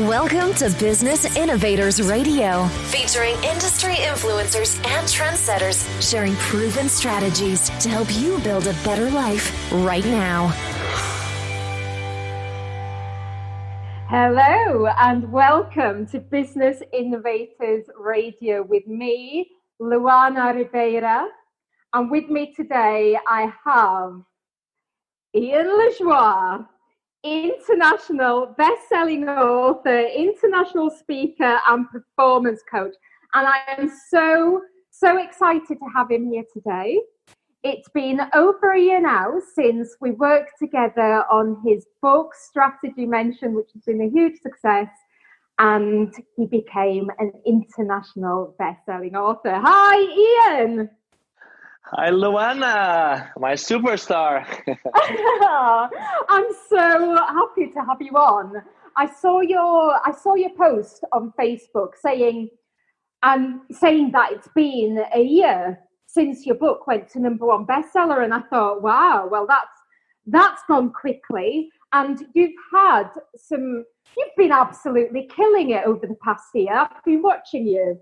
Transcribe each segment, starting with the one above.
Welcome to Business Innovators Radio, featuring industry influencers and trendsetters sharing proven strategies to help you build a better life right now. Hello and welcome to Business Innovators Radio with me, Luana Ribeira. And with me today, I have Ian Lajoie, international best-selling author, international speaker, and performance coach. And I am so excited to have him here today. It's been over a year now since we worked together on his book, Strategy Mention, which has been a huge success. And he became an international best-selling author. Hi, Ian. Hi, Luana, my superstar. I'm so happy to have you on. I saw your post on Facebook saying that it's been a year since your book went to #1 bestseller, and I thought, wow, well that's gone quickly. And you've been absolutely killing it over the past year. I've been watching you.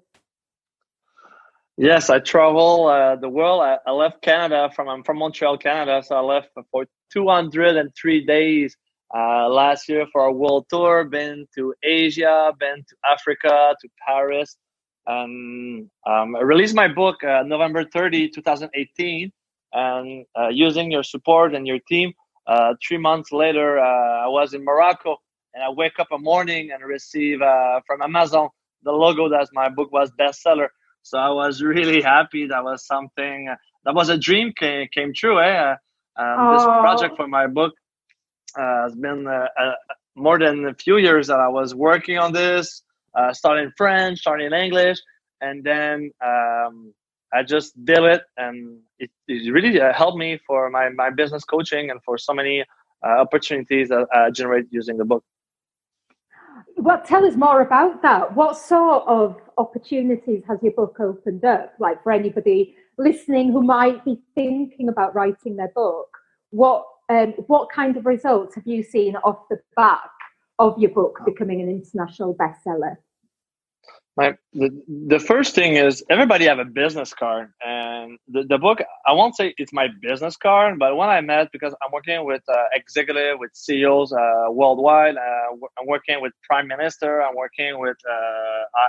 Yes, I travel the world. I left Canada. I'm from Montreal, Canada. So I left for 203 days last year for a world tour. Been to Asia, been to Africa, to Paris. I released my book November 30, 2018. And using your support and your team, 3 months later, I was in Morocco. And I wake up a morning and receive from Amazon the logo that my book was bestseller. So I was really happy. That was something, that was a dream came true. This project for my book has been more than a few years that I was working on this, starting French, starting English, and then I just did it. And it really helped me for my business coaching and for so many opportunities that I generate using the book. Well, tell us more about that. What sort of opportunities has your book opened up? Like for anybody listening who might be thinking about writing their book, what kind of results have you seen off the back of your book becoming an international bestseller? The first thing is everybody have a business card, and the book, I won't say it's my business card, but when I met, because I'm working with executive, with CEOs worldwide, I'm working with prime minister, I'm working with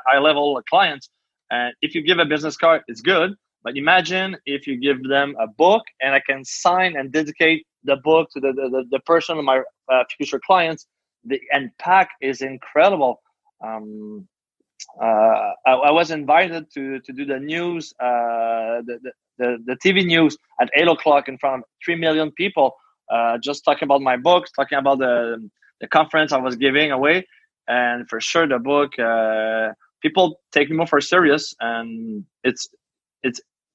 high level clients, and if you give a business card, it's good, but imagine if you give them a book, and I can sign and dedicate the book to the person of my future clients. The impact is incredible. I was invited to do the news, the TV news at 8:00 in front of 3 million people, just talking about my books, talking about the conference I was giving away. And for sure, the book, people take me more for serious, and it's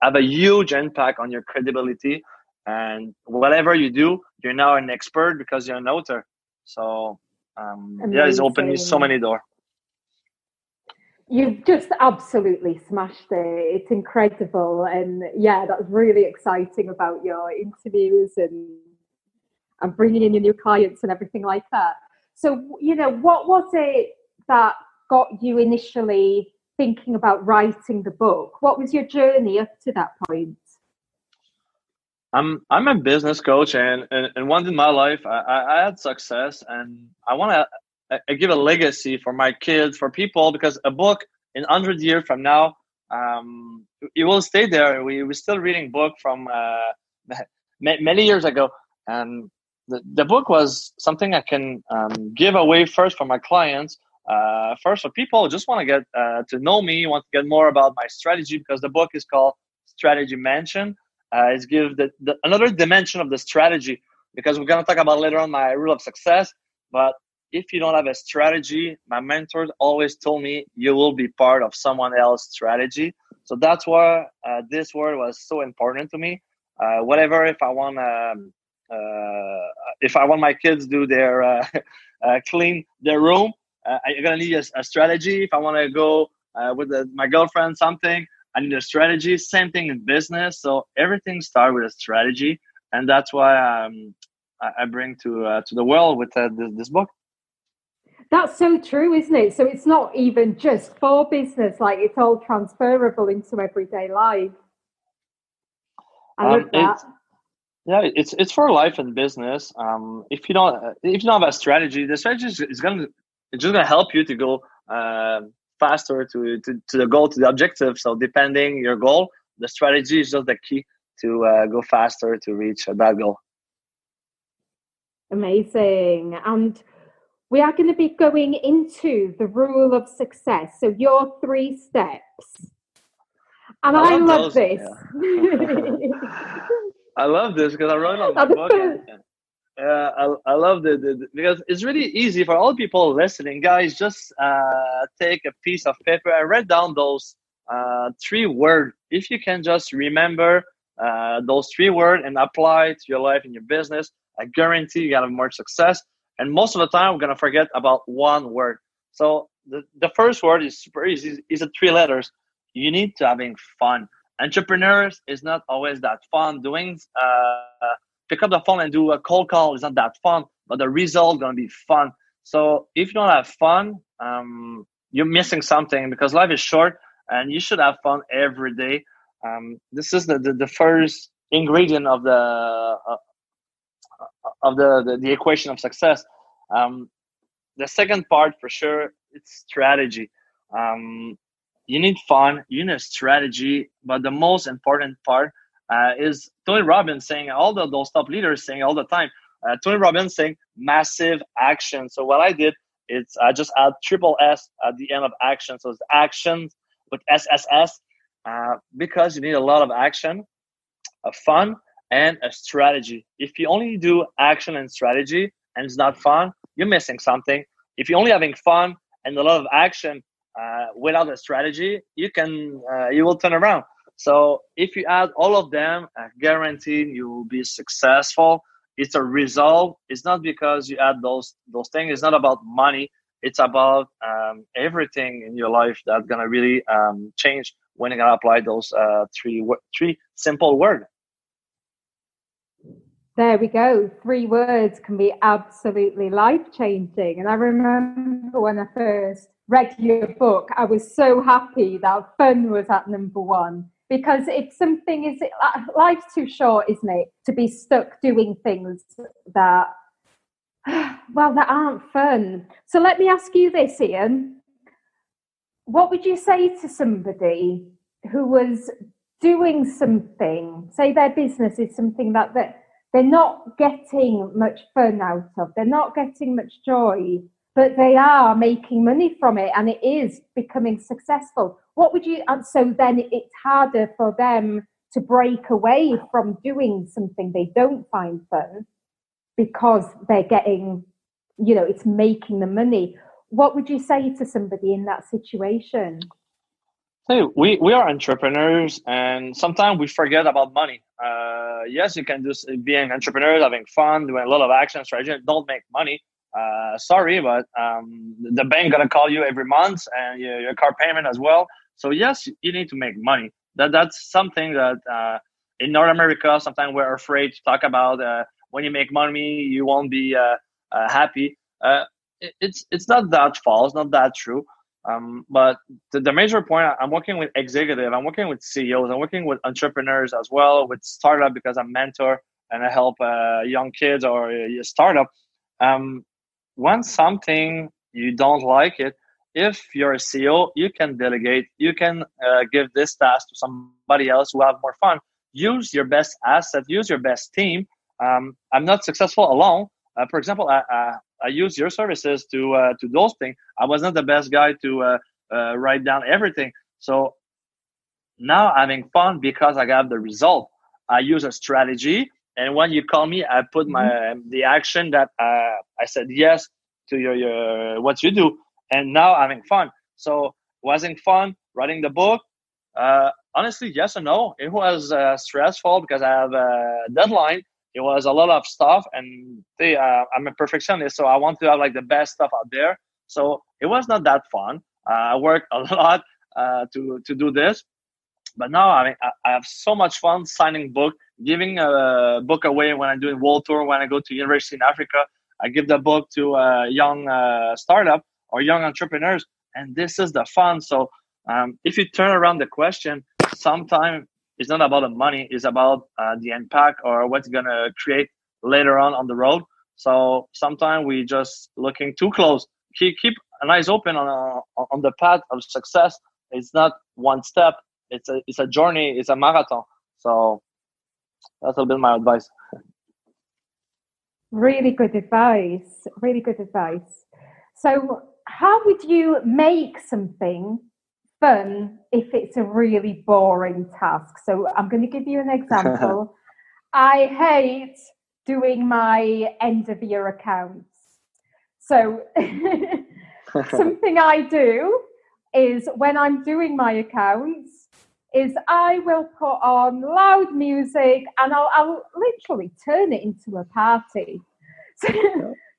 have a huge impact on your credibility. And whatever you do, you're now an expert because you're an author. So it's opened me so many doors. You've just absolutely smashed it. It's incredible. And yeah, that's really exciting about your interviews and bringing in your new clients and everything like that. So, what was it that got you initially thinking about writing the book? What was your journey up to that point? I'm a business coach, and once in my life, I had success, and I want to I give a legacy for my kids, for people, because a book in 100 years from now, it will stay there. We're still reading book from many years ago. And the book was something I can give away first for my clients. First, for people who just want to get to know me, want to get more about my strategy, because the book is called Strategy Mention. It's give another dimension of the strategy, because we're going to talk about later on my rule of success. But if you don't have a strategy, my mentors always told me you will be part of someone else's strategy. So that's why this word was so important to me. Whatever, if I want my kids do their clean their room, I'm gonna need a strategy. If I want to go with my girlfriend something, I need a strategy. Same thing in business. So everything starts with a strategy, and that's why I bring to the world with this book. That's so true, isn't it? So it's not even just for business, like it's all transferable into everyday life. I love that. It's Yeah, it's for life and business. If you don't have a strategy, the strategy is gonna it's just gonna help you to go faster to the goal, to the objective. So depending your goal, the strategy is just the key to go faster to reach that goal. Amazing. And we are going to be going into the rule of success. So your 3 steps. And I I love love those. this. I love this because I wrote it on Now, my the book, and first, I love because it's really easy for all people listening, guys. Just take a piece of paper and write down those 3 words. If you can just remember those 3 words and apply it to your life and your business, I guarantee you're gonna have more success. And most of the time, we're gonna forget about 1 word. So the first word is super easy. It's a 3 letters. You need to having fun. Entrepreneurs is not always that fun. Doing pick up the phone and do a cold call is not that fun, but the result gonna be fun. So if you don't have fun, you're missing something because life is short and you should have fun every day. This is the first ingredient of the equation of success. Um, the second part for sure it's strategy. Um, you need fun, you need a strategy, but the most important part is Tony Robbins saying all those top leaders saying all the time. Tony Robbins saying massive action. So what I did is I just add triple S at the end of action. So it's action with SSS because you need a lot of action, a fun, and a strategy. If you only do action and strategy and it's not fun, you're missing something. If you're only having fun and a lot of action without a strategy, you will turn around. So if you add all of them, guaranteed you will be successful. It's a result. It's not because you add those things. It's not about money. It's about everything in your life that's gonna really change when you're gonna apply those three simple words. there we go. 3 words can be absolutely life changing. And I remember when I first read your book, I was so happy that fun was at number 1 because it's something, life's too short, isn't it, to be stuck doing things that, well, that aren't fun. So let me ask you this, Ian. What would you say to somebody who was doing something, say their business is something that they're not getting much fun out of, they're not getting much joy, but they are making money from it and it is becoming successful? What would you, and so then it's harder for them to break away from doing something they don't find fun because they're getting, it's making the money. What would you say to somebody in that situation? Hey, we are entrepreneurs, and sometimes we forget about money. Yes, you can just be an entrepreneur, having fun, doing a lot of action strategy. Don't make money. Sorry, but the bank gonna call you every month, and your car payment as well. So yes, you need to make money. That's something that in North America sometimes we're afraid to talk about. When you make money, you won't be happy. It's not that false, not that true. But the major point, I'm working with executive, I'm working with CEOs, I'm working with entrepreneurs as well, with startup because I'm mentor and I help young kids or a startup. Um, when something you don't like it, if you're a CEO, you can delegate, you can give this task to somebody else who have more fun. Use your best asset, use your best team. I'm not successful alone. For example, I use your services to those things. I was not the best guy to write down everything. So now I'm having fun because I got the result. I use a strategy, and when you call me, I put the action that I said yes to your what you do, and now I'm having fun. So wasn't fun writing the book? Honestly, yes and no. It was stressful because I have a deadline. It was a lot of stuff, and I'm a perfectionist, so I want to have like the best stuff out there. So it was not that fun. I worked a lot to do this, but now I have so much fun signing book, giving a book away when I'm doing world tour, when I go to university in Africa. I give the book to a young startup or young entrepreneurs, and this is the fun. So if you turn around the question, sometimes it's not about the money, it's about the impact or what's gonna create later on the road. So sometimes we just looking too close. Keep an eyes open on the path of success. It's not one step. It's a journey. It's a marathon. So that's a bit my advice. Really good advice. Really good advice. So, how would you make something fun if it's a really boring task? So, I'm going to give you an example. I hate doing my end of year accounts. So, something I do is when I'm doing my accounts, is I will put on loud music and I'll literally turn it into a party. So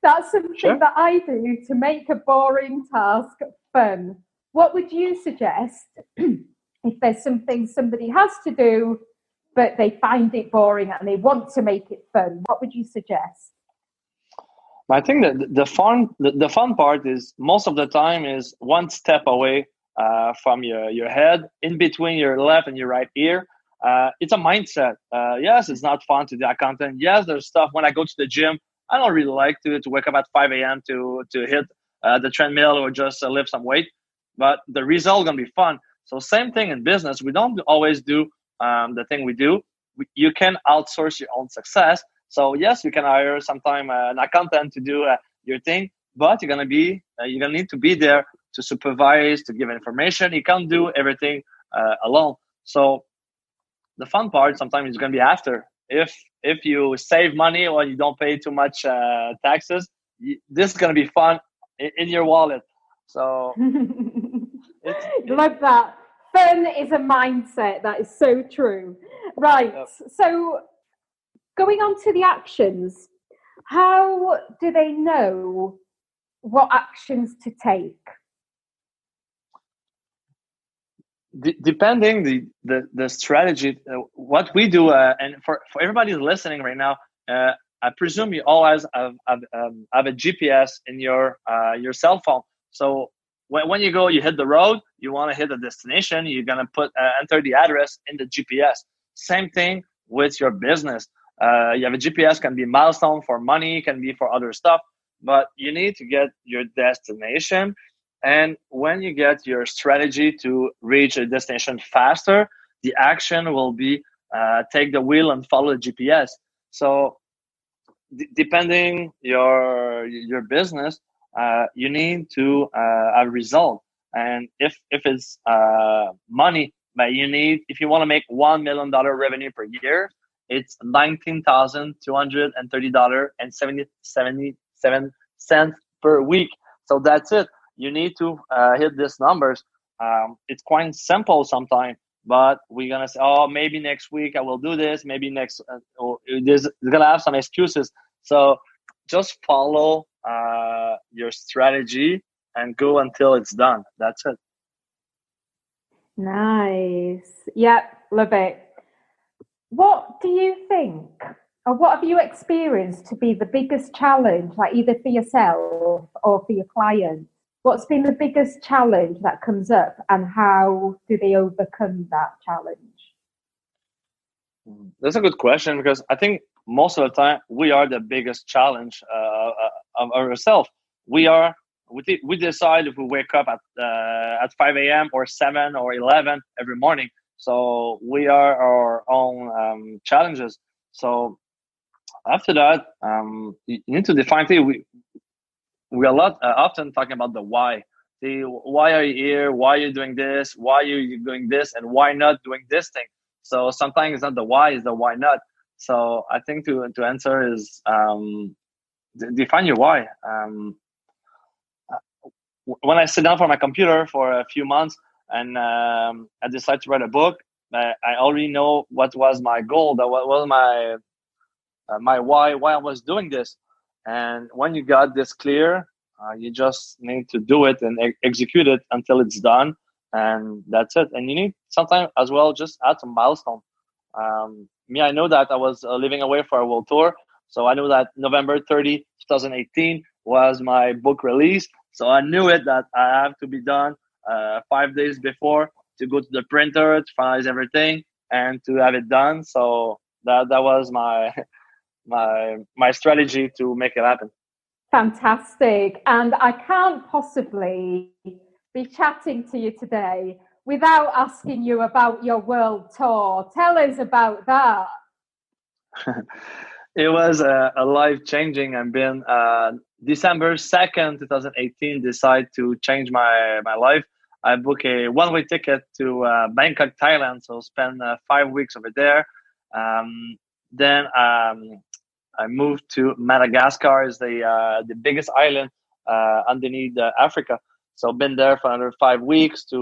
that's something Sure. that I do to make a boring task fun. What would you suggest if there's something somebody has to do, but they find it boring and they want to make it fun? What would you suggest? I think that the fun part is most of the time is one step away from your head, in between your left and your right ear. It's a mindset. Yes, it's not fun to do accountant. Yes, there's stuff when I go to the gym. I don't really like to wake up at 5 a.m. to hit the treadmill or just lift some weight, but the result gonna be fun. So same thing in business. We don't always do the thing we do. You can outsource your own success. So yes, you can hire sometime an accountant to do your thing, but you're gonna need to be there to supervise, to give information. You can't do everything alone. So the fun part sometimes is gonna be after. If you save money or you don't pay too much taxes, this is gonna be fun in your wallet. So Love that. Fun is a mindset. That is so true. Right. Yep. So going on to the actions, how do they know what actions to take? Depending the strategy, what we do, and for everybody listening right now, I presume you always have a GPS in your cell phone. So when you go, you hit the road, you want to hit a destination, you're gonna enter the address in the GPS. Same thing with your business. You have a GPS, can be milestone for money, can be for other stuff, but you need to get your destination. And when you get your strategy to reach a destination faster, the action will be take the wheel and follow the GPS. So depending your business, you need to have a result. And if it's money, but you need, if you want to make $1 million revenue per year, it's $19,230.77 per week. So that's it. You need to hit these numbers. It's quite simple sometimes, but we're gonna say, oh, maybe next week I will do this. Maybe next, there's gonna have some excuses. So just follow your strategy and go until it's done. That's it. Nice. Yep, love it. What do you think, or what have you experienced to be the biggest challenge, like either for yourself or for your client? What's been the biggest challenge that comes up, and how do they overcome that challenge? That's a good question, because I think most of the time we are the biggest challenge of ourselves. We decide if we wake up at 5 a.m. or 7 or 11 every morning. So we are our own challenges. So after that, you need to define things. We a lot often talking about the why. Why are you here? Why are you doing this? Why are you doing this? And why not doing this thing? So sometimes it's not the why, it's the why not. So I think to answer is define your why. When I sit down for my computer for a few months and I decide to write a book, I already know what was my goal, what was my why I was doing this. And when you got this clear, you just need to do it and execute it until it's done, and that's it. And you need sometimes as well just add some milestone. Me, I know that I was living away for a world tour, So I knew that November 30, 2018 was my book release. So I knew it that I have to be done 5 days before to go to the printer to finalize everything and to have it done. So that was my my strategy to make it happen. Fantastic. And I can't possibly be chatting to you today without asking you about your world tour. Tell us about that. It was a life changing. I've been December 2nd, 2018, decide to change my life. I booked a one-way ticket to Bangkok, Thailand. So spend 5 weeks over there. Then I moved to Madagascar, is the biggest island underneath Africa. So been there for another 5 weeks to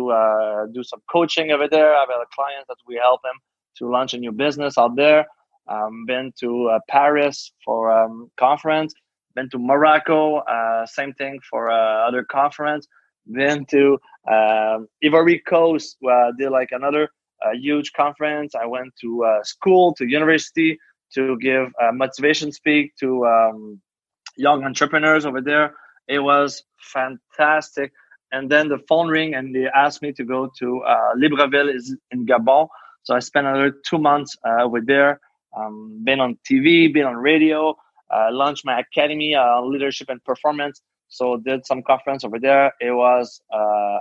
do some coaching over there. I have other clients that we help them to launch a new business out there. Been to Paris for conference. Been to Morocco, same thing for other conference. Been to Ivory Coast, did like another huge conference. I went to school, to university, to give motivation speak to young entrepreneurs over there. It was fantastic. And then the phone rang and they asked me to go to Libreville is in Gabon. So I spent another 2 months with there. Been on TV, been on radio, launched my academy on leadership and performance. So did some conference over there. It was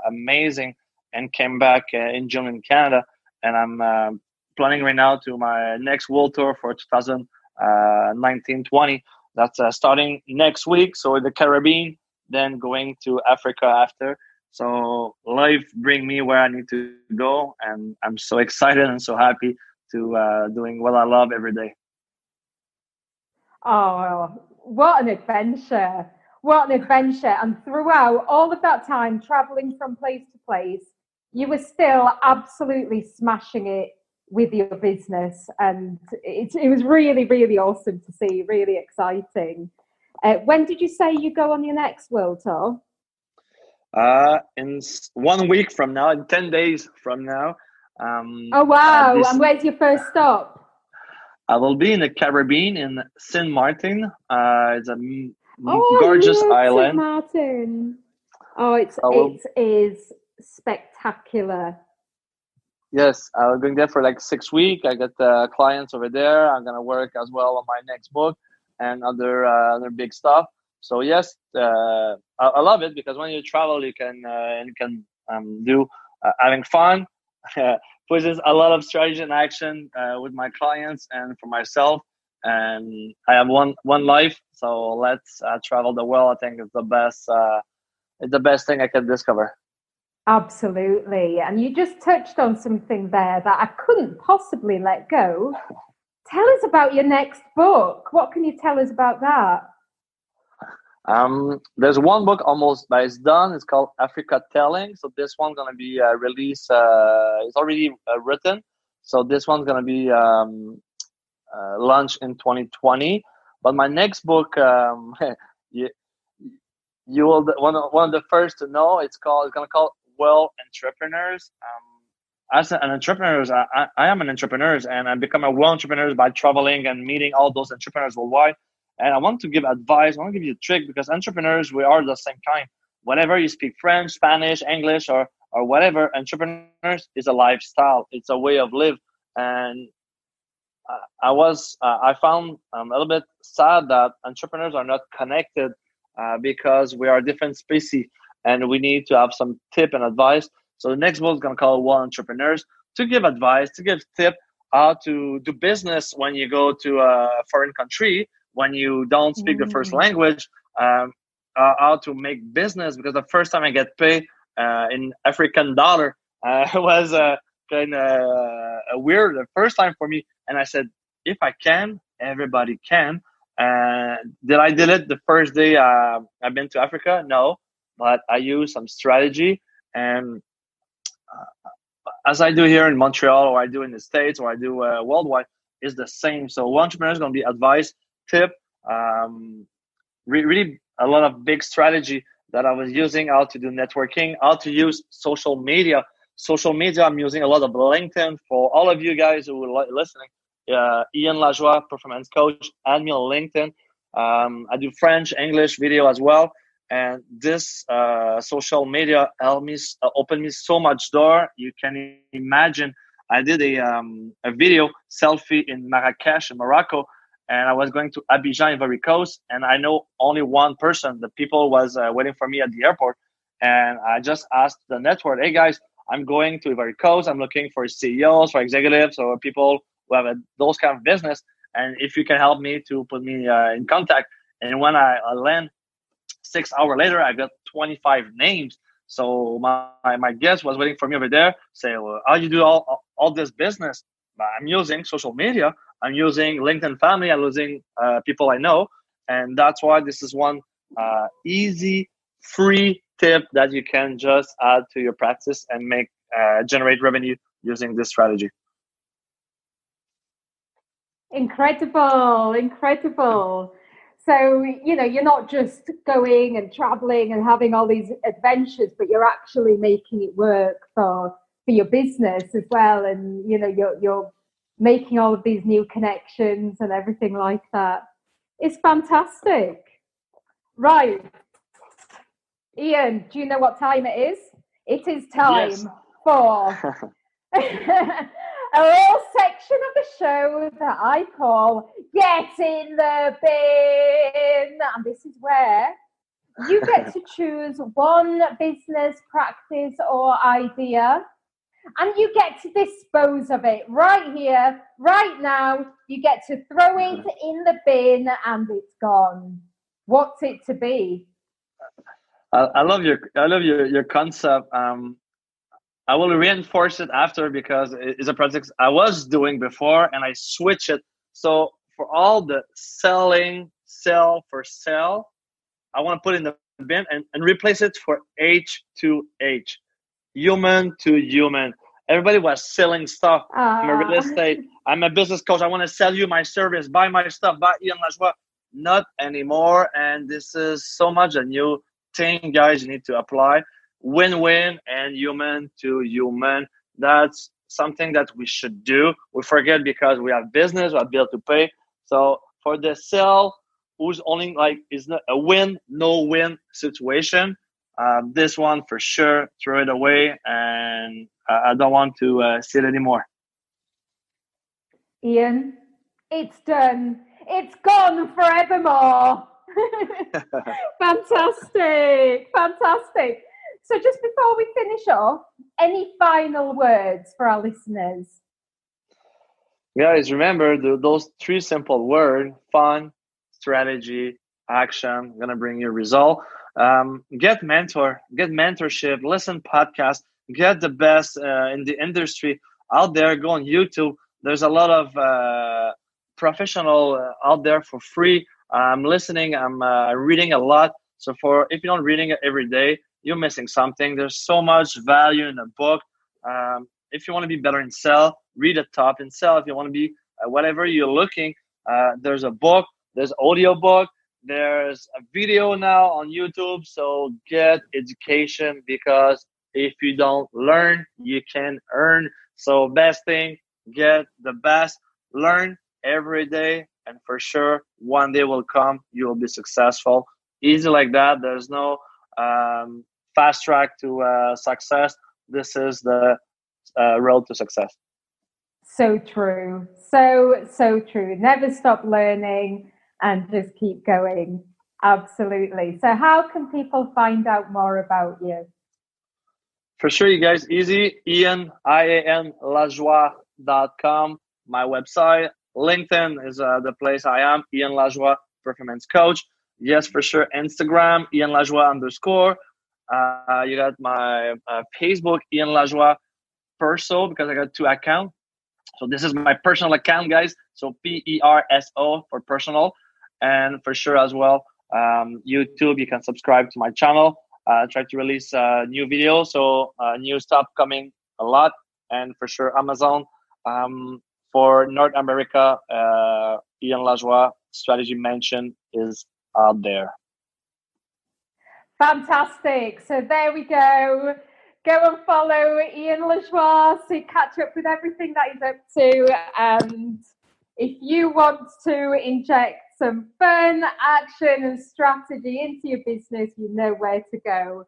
amazing, and came back in June in Canada. And I'm planning right now to my next world tour for 2019-20. That's starting next week. So the Caribbean, then going to Africa after. So life bring me where I need to go, and I'm so excited and so happy to doing what I love every day. Oh, what an adventure. What an adventure. And throughout all of that time, traveling from place to place, you were still absolutely smashing it with your business. And it was really, really awesome to see, really exciting. When did you say you go on your next world tour? In 1 week from now, in 10 days from now. Oh, wow. And where's your first stop? I will be in the Caribbean in Saint Martin. It's a gorgeous island. Saint Martin. Oh, it is spectacular. Yes, I'm going there for like 6 weeks. I got clients over there. I'm gonna work as well on my next book and other big stuff. So yes, I love it because when you travel, you can do having fun. Pushes a lot of strategy and action with my clients and for myself. And I have one life, so let's travel the world. I think it's the best. It's the best thing I can discover. Absolutely. And you just touched on something there that I couldn't possibly let go. Tell us about your next book. What can you tell us about that? There's one book almost that is done. It's called Africa Telling. So this one's gonna be released. It's already written. So this one's gonna be launched in 2020. But my next book, you will one of the first to know. It's gonna call Well Entrepreneurs. As an entrepreneur, I am an entrepreneur, and I become a well entrepreneur by traveling and meeting all those entrepreneurs worldwide. And I want to give advice. I want to give you a trick because entrepreneurs, we are the same kind. Whenever you speak French, Spanish, English, or whatever, entrepreneurs is a lifestyle. It's a way of live. And I found a little bit sad that entrepreneurs are not connected because we are different species and we need to have some tip and advice. So the next book is going to call Well Entrepreneurs to give advice, to give tip how to do business when you go to a foreign country, when you don't speak the first language, how to make business. Because the first time I get paid in African dollar was kind of weird the first time for me. And I said, if I can, everybody can. Did I did it the first day I've been to Africa? No, but I used some strategy. And as I do here in Montreal, or I do in the States, or I do worldwide, is the same. So entrepreneur is going to be advice, tip, really a lot of big strategy that I was using, how to do networking, how to use social media. Social media, I'm using a lot of LinkedIn. For all of you guys who are listening, Ian Lajoie, performance coach. Add me on LinkedIn. I do French, English video as well. And this social media helped me open me so much door. You can imagine. I did a video selfie in Marrakesh in Morocco, and I was going to Abidjan, Ivory Coast, and I know only one person. The people was waiting for me at the airport, and I just asked the network, "Hey guys, I'm going to Ivory Coast. I'm looking for CEOs, for executives, or people who have those kind of business, and if you can help me to put me in contact." And when I land, 6 hours later, I got 25 names. So my guest was waiting for me over there. Say, well, how you do all this business? I'm using social media. I'm using LinkedIn Family. I'm using people I know, and that's why this is one easy, free tip that you can just add to your practice and make generate revenue using this strategy. Incredible. So, you're not just going and traveling and having all these adventures, but you're actually making it work for your business as well. And, you're making all of these new connections and everything like that. It's fantastic. Right. Ian, do you know what time it is? It is time for a little section of the show that I call Get in the Bin. And this is where you get to choose one business practice or idea, and you get to dispose of it right here, right now. You get to throw it in the bin and it's gone. What's it to be? I love your concept. I will reinforce it after because it's a project I was doing before and I switch it. So for all the sell for sell, I want to put in the bin and replace it for H2H, human to human. Everybody was selling stuff. I'm a real estate. I'm a business coach. I want to sell you my service. Buy my stuff. Buy Ian Lajoie. Not anymore. And this is so much a new thing, guys. You need to apply. Win-win and human to human. That's something that we should do. We forget because we have business, we have bill to pay. So for the sell, who's only is not a win, no win situation. This one for sure, throw it away, and I don't want to see it anymore. Ian, it's done. It's gone forevermore. Fantastic. So just before we finish off, any final words for our listeners? Guys, remember those three simple words: fun, strategy, action. Gonna bring you result. Get mentorship, listen podcast, get the best in the industry out there. Go on YouTube. There's a lot of professional out there for free. I'm listening. I'm reading a lot. So if you're not reading it every day, you're missing something. There's so much value in a book. If you want to be better in sell, read a top in sell. If you want to be whatever you're looking, there's a book, there's audio book, there's a video now on YouTube. So get education, because if you don't learn, you can earn. So best thing, get the best, learn every day, and for sure one day will come, you will be successful. Easy like that. There's no fast track to success. This is the road to success. So true. So true. Never stop learning and just keep going. Absolutely. So how can people find out more about you? For sure, you guys, easy. IanLajoie.com, my website. LinkedIn is the place I am. Ian Lajoie, performance coach. Yes, for sure. Instagram, Ian Lajoie _. You got my Facebook, Ian Lajoie Perso, because I got 2 accounts. So this is my personal account, guys. So PERSO for personal. And for sure as well, YouTube, you can subscribe to my channel. Try to release new videos. So new stuff coming a lot. And for sure, Amazon. For North America, Ian Lajoie strategy mention is out there. Fantastic. So there we go. Go and follow Ian Lajoie to catch up with everything that he's up to. And If you want to inject some fun, action, and strategy into your business, you know where to go.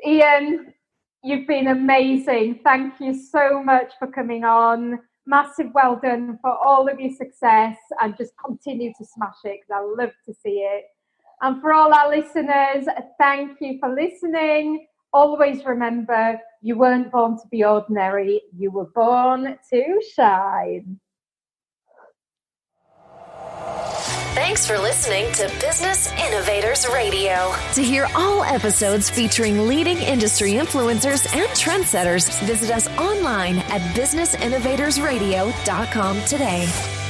Ian, you've been amazing. Thank you so much for coming on. Massive well done for all of your success, and just continue to smash it because I love to see it. And for all our listeners, thank you for listening. Always remember, you weren't born to be ordinary, you were born to shine. Thanks for listening to Business Innovators Radio. To hear all episodes featuring leading industry influencers and trendsetters, visit us online at businessinnovatorsradio.com today.